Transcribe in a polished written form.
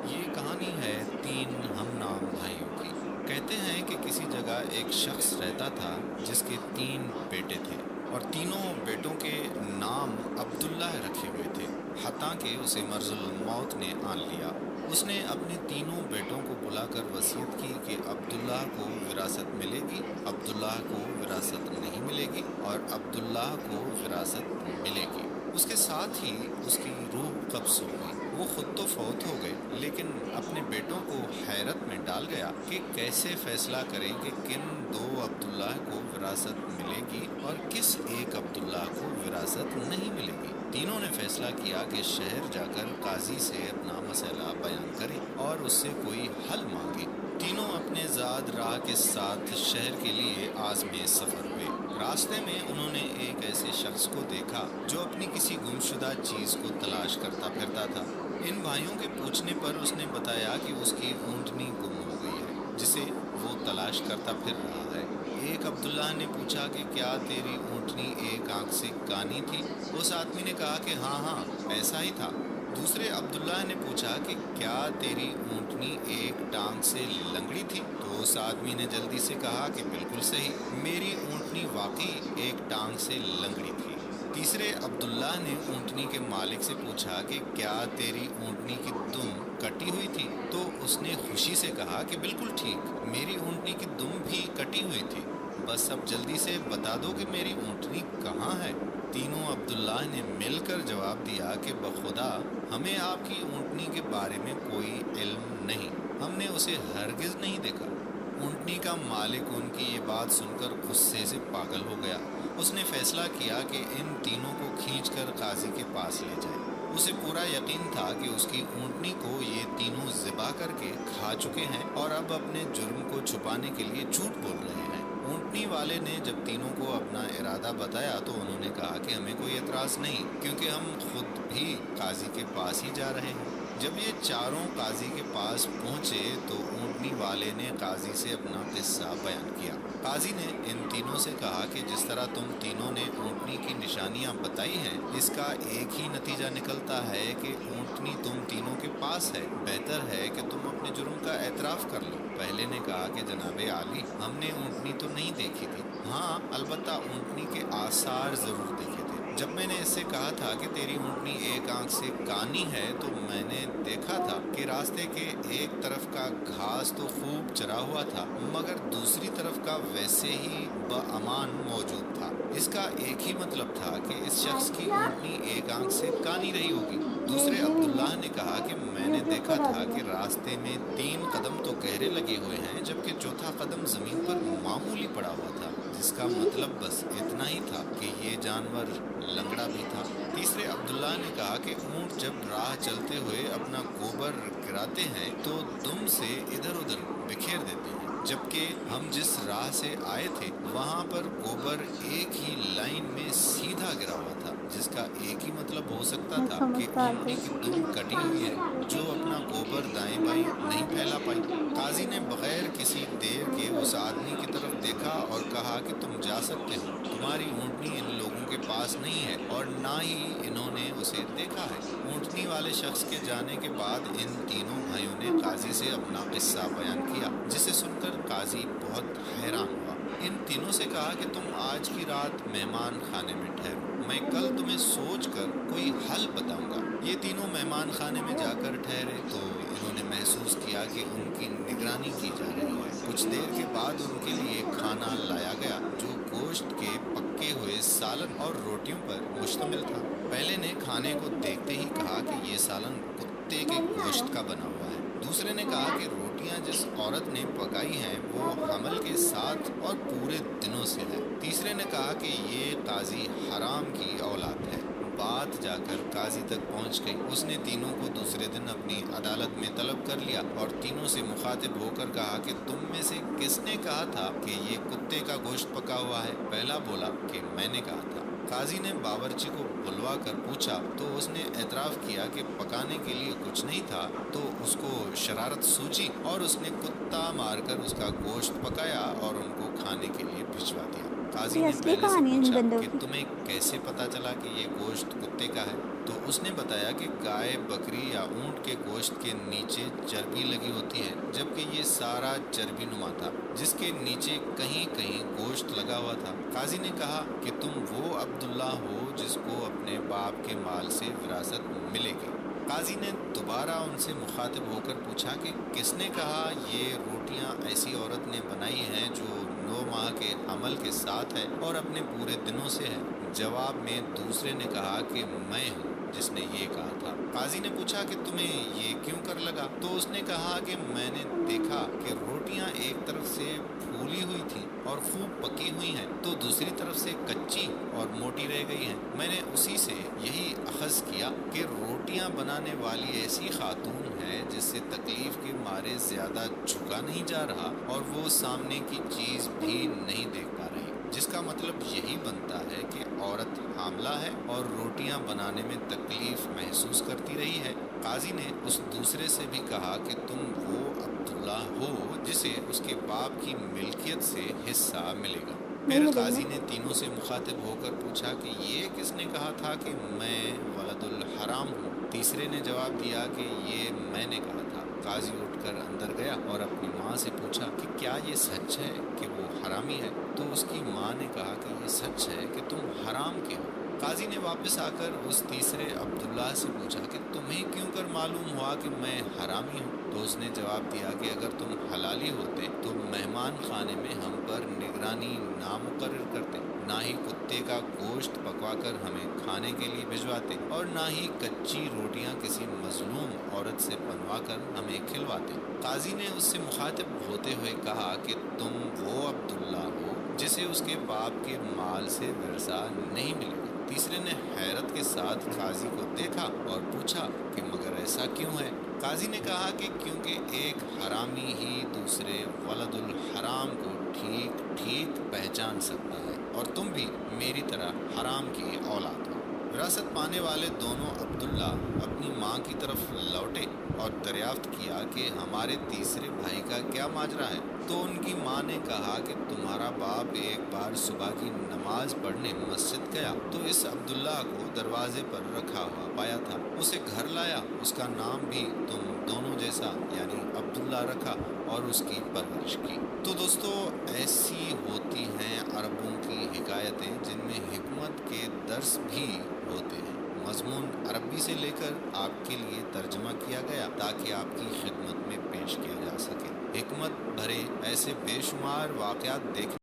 یہ کہانی ہے تین ہم نام بھائیوں کی۔ کہتے ہیں کہ کسی جگہ ایک شخص رہتا تھا جس کے تین بیٹے تھے اور تینوں بیٹوں کے نام عبداللہ رکھے ہوئے تھے، حتیٰ کہ اسے مرض الموت نے آن لیا۔ اس نے اپنے تینوں بیٹوں کو بلا کر وصیت کی کہ عبداللہ کو وراثت ملے گی، عبداللہ کو وراثت نہیں ملے گی اور عبداللہ کو وراثت ملے گی۔ اس کے ساتھ ہی اس کی روح قبض ہو گئی۔ وہ خود تو فوت ہو گئے لیکن اپنے بیٹوں کو حیرت میں ڈال گیا کہ کیسے فیصلہ کریں کہ کن دو عبداللہ کو وراثت ملے گی اور کس ایک عبداللہ کو وراثت نہیں ملے گی۔ تینوں نے فیصلہ کیا کہ شہر جا کر قاضی سے اپنا مسئلہ بیان کریں اور اس سے کوئی حل مانگیں۔ تینوں اپنے زاد راہ کے ساتھ شہر کے لیے عازم سفر ہوئے۔ راستے میں انہوں نے ایک ایسے شخص کو دیکھا جو اپنی کسی گمشدہ چیز کو تلاش کرتا پھرتا تھا۔ ان بھائیوں کے پوچھنے پر اس نے بتایا کہ اس کی اونٹنی گم ہو گئی ہے جسے وہ تلاش کرتا پھر رہا ہے۔ ایک عبداللہ نے پوچھا کہ کیا تیری اونٹنی ایک آنکھ سے کانی تھی؟ اس آدمی نے کہا کہ ہاں ایسا ہی تھا۔ دوسرے عبداللہ نے پوچھا کہ کیا تیری اونٹنی ایک ٹانگ سے لنگڑی تھی؟ تو اس آدمی نے جلدی سے کہا کہ بالکل صحیح، میری اونٹنی واقعی ایک ٹانگ سے لنگڑی تھی۔ تیسرے عبداللہ نے اونٹنی کے مالک سے پوچھا کہ کیا تیری اونٹنی کی دم کٹی ہوئی تھی؟ تو اس نے خوشی سے کہا کہ بالکل ٹھیک، میری اونٹنی کی دم بھی کٹی ہوئی تھی، بس اب جلدی سے بتا دو کہ میری اونٹنی کہاں ہے۔ تینوں عبداللہ نے مل کر جواب دیا کہ بخدا ہمیں آپ کی اونٹنی کے بارے میں کوئی علم نہیں، ہم نے اسے ہرگز نہیں دیکھا۔ اونٹنی کا مالک ان کی یہ بات سن کر غصے سے پاگل ہو گیا۔ اس نے فیصلہ کیا کہ ان تینوں کو کھینچ کر قاضی کے پاس لے جائے۔ اسے پورا یقین تھا کہ اس کی اونٹنی کو یہ تینوں ذبح کر کے کھا چکے ہیں اور اب اپنے جرم کو چھپانے کے لیے جھوٹ بول رہے ہیں۔ اونٹنی والے نے جب تینوں کو اپنا ارادہ بتایا تو انہوں نے کہا کہ ہمیں کوئی اعتراض نہیں، کیونکہ ہم خود بھی قاضی کے پاس ہی جا رہے ہیں۔ جب یہ چاروں قاضی کے پاس پہنچے تو اونٹنی والے نے قاضی سے اپنا قصہ بیان کیا۔ قاضی نے ان تینوں سے کہا کہ جس طرح تم تینوں نے اونٹنی کی نشانیاں بتائی ہیں، اس کا ایک ہی نتیجہ نکلتا ہے کہ اونٹنی تم تینوں کے پاس ہے۔ بہتر ہے کہ تم اپنے جرم کا اعتراف کر لو۔ پہلے نے کہا کہ جناب عالی، ہم نے اونٹنی تو نہیں دیکھی تھی، ہاں البتہ اونٹنی کے آثار ضرور دیکھے تھے۔ جب میں نے اس سے کہا تھا کہ تیری اونٹنی ایک آنکھ سے کانی ہے تو میں نے دیکھا تھا کہ راستے کے ایک طرف کا گھاس تو خوب چرا ہوا تھا مگر دوسری طرف کا ویسے ہی بامان موجود تھا۔ اس کا ایک ہی مطلب تھا کہ اس شخص کی اونٹنی ایک آنکھ سے کانی رہی ہوگی۔ دوسرے عبداللہ نے کہا کہ میں نے دیکھا تھا کہ راستے میں 3 قدم تو گہرے لگے ہوئے ہیں جبکہ چوتھا قدم زمین پر معمولی پڑا ہوا تھا، جس کا مطلب بس اتنا ہی تھا کہ یہ جانور لنگڑا بھی تھا۔ تیسرے عبداللہ نے کہا کہ اونٹ جب راہ چلتے ہوئے اپنا گوبر گراتے ہیں تو دم سے ادھر ادھر بکھیر دیتے ہیں، جبکہ ہم جس راہ سے آئے تھے وہاں پر گوبر ایک ہی لائن میں سیدھا گرا ہوا تھا، جس کا ایک ہی مطلب ہو سکتا تھا کہ اونٹنی کی دم کٹی ہوئی ہے جو اپنا گوبر دائیں بائیں نہیں پھیلا پائی۔ قاضی نے بغیر کسی دیر کے اس آدمی کی طرف دیکھا اور کہا کہ تم جا سکتے ہو، تمہاری اونٹنی ان لوگوں کے پاس نہیں ہے اور نہ ہی انہوں نے اسے دیکھا ہے۔ اونٹنی والے شخص کے جانے کے بعد ان تینوں بھائیوں نے قاضی سے اپنا قصہ بیان کیا، جسے سن کر قاضی بہت حیران ہوا۔ ان تینوں سے کہا کہ تم آج کی رات مہمان خانے میں ٹھہرو، میں کل تمہیں سوچ کر کوئی حل بتاؤں گا۔ یہ تینوں مہمان خانے میں جا کر ٹھہرے تو انہوں نے محسوس کیا کہ ان کی نگرانی کی جا رہی ہے۔ کچھ دیر کے بعد ان کے لیے کھانا لایا گیا جو گوشت کے پکے ہوئے سالن اور روٹیوں پر مشتمل تھا۔ پہلے نے کھانے کو دیکھتے ہی کہا کہ یہ سالن کتے کے گوشت کا بنا ہوا ہے۔ دوسرے نے کہا کہ روٹیاں جس عورت نے پکائی ہیں وہ حمل کے ساتھ اور پورے دنوں سے ہے۔ تیسرے نے کہا کہ یہ قاضی حرام کی اولاد ہے۔ بات جا کر قاضی تک پہنچ گئی۔ اس نے تینوں کو دوسرے دن اپنی عدالت میں طلب کر لیا اور تینوں سے مخاطب ہو کر کہا کہ تم میں سے کس نے کہا تھا کہ یہ کتے کا گوشت پکا ہوا ہے؟ پہلا بولا کہ میں نے کہا تھا۔ قاضی نے باورچی کو بلوا کر پوچھا تو اس نے اعتراف کیا کہ پکانے کے لیے کچھ نہیں تھا، تو اس کو شرارت سوچی اور اس نے کتا مار کر اس کا گوشت پکایا اور ان کو کھانے کے لیے بھجوا دیا۔ قاضی یہ نے اصلی پہلے سے کہانی ہے ان پوچھا بندوں کہ کی؟ تمہیں کیسے پتا چلا کہ یہ گوشت کتے کا ہے؟ تو اس نے بتایا کہ گائے، بکری یا اونٹ کے گوشت کے نیچے چربی لگی ہوتی ہے، جبکہ یہ سارا چربی نما تھا جس کے نیچے کہیں کہیں گوشت لگا ہوا تھا۔ قاضی نے کہا کہ تم وہ عبداللہ ہو جس کو اپنے باپ کے مال سے وراثت ملے گی۔ قاضی نے دوبارہ ان سے مخاطب ہو کر پوچھا کہ کس نے کہا یہ روٹیاں ایسی عورت نے بنائی ہیں جو 9 ماہ کے حمل کے ساتھ ہے اور اپنے پورے دنوں سے ہے؟ جواب میں دوسرے نے کہا کہ میں ہوں جس نے یہ کہا تھا۔ قاضی نے پوچھا کہ تمہیں یہ کیوں کر لگا؟ تو اس نے کہا کہ میں نے دیکھا کہ روٹیاں ایک طرف سے پھولی ہوئی تھیں اور خوب پکی ہوئی ہیں، تو دوسری طرف سے کچی اور موٹی رہ گئی ہیں۔ میں نے اسی سے یہی اخذ کیا کہ روٹیاں بنانے والی ایسی خاتون ہے جس سے تکلیف کے مارے زیادہ جھکا نہیں جا رہا اور وہ سامنے کی چیز بھی نہیں دیکھ پا رہی، جس کا مطلب یہی بنتا ہے کہ عورت حاملہ ہے اور روٹیاں بنانے میں تکلیف محسوس کرتی رہی ہے۔ قاضی نے اس دوسرے سے بھی کہا کہ تم وہ عبداللہ ہو جسے اس کے باپ کی ملکیت سے حصہ ملے گا۔ نہیں پھر ملے گا۔ قاضی نے تینوں سے مخاطب ہو کر پوچھا کہ یہ کس نے کہا تھا کہ میں ولد الحرام ہوں؟ تیسرے نے جواب دیا کہ یہ میں نے کہا تھا۔ قاضی اٹھ کر اندر گیا اور اپنی ماں سے پوچھا کہ کیا یہ سچ ہے کہ وہ حرامی ہے؟ تو اس کی ماں نے کہا کہ یہ سچ ہے کہ تم حرام کے ہو۔ قاضی نے واپس آ کر اس تیسرے عبداللہ سے پوچھا کہ تمہیں کیوں کر معلوم ہوا کہ میں حرامی ہوں؟ تو اس نے جواب دیا کہ اگر تم حلالی ہوتے تو مہمان خانے میں ہم پر نگرانی نہ مقرر کرتے، نہ ہی کتے کا گوشت پکوا کر ہمیں کھانے کے لیے بھجواتے، اور نہ ہی کچی روٹیاں کسی مظلوم عورت سے بنوا کر ہمیں کھلواتے۔ قاضی نے اس سے مخاطب ہوتے ہوئے کہا کہ تم وہ عبداللہ ہو جسے اس کے باپ کے مال سے ورثہ نہیں ملے گا۔ تیسرے نے حیرت کے ساتھ قاضی کو دیکھا اور پوچھا کہ مگر ایسا کیوں ہے؟ قاضی نے کہا کہ کیونکہ ایک حرامی ہی دوسرے ولد الحرام کو ٹھیک ٹھیک پہچان سکتا ہے، اور تم بھی میری طرح حرام کی اولاد ہو۔ وراثت پانے والے دونوں عبداللہ اپنی ماں کی طرف لوٹے اور دریافت کیا کہ ہمارے تیسرے بھائی کا کیا ماجرا ہے؟ تو ان کی ماں نے کہا کہ تمہارا باپ ایک بار صبح کی نماز پڑھنے مسجد گیا تو اس عبداللہ کو دروازے پر رکھا ہوا پایا تھا، اسے گھر لایا، اس کا نام بھی تم دونوں جیسا یعنی عبداللہ رکھا اور اس کی پرورش کی۔ تو دوستو، ایسی ہوتی ہیں عربوں کی حکایتیں جن میں حکمت کے درس بھی ہوتے ہیں۔ مضمون عربی سے لے کر آپ کے لیے ترجمہ کیا گیا تاکہ آپ کی خدمت میں پیش کیا جا سکے۔ حکمت بھرے ایسے بے شمار واقعات دیکھنے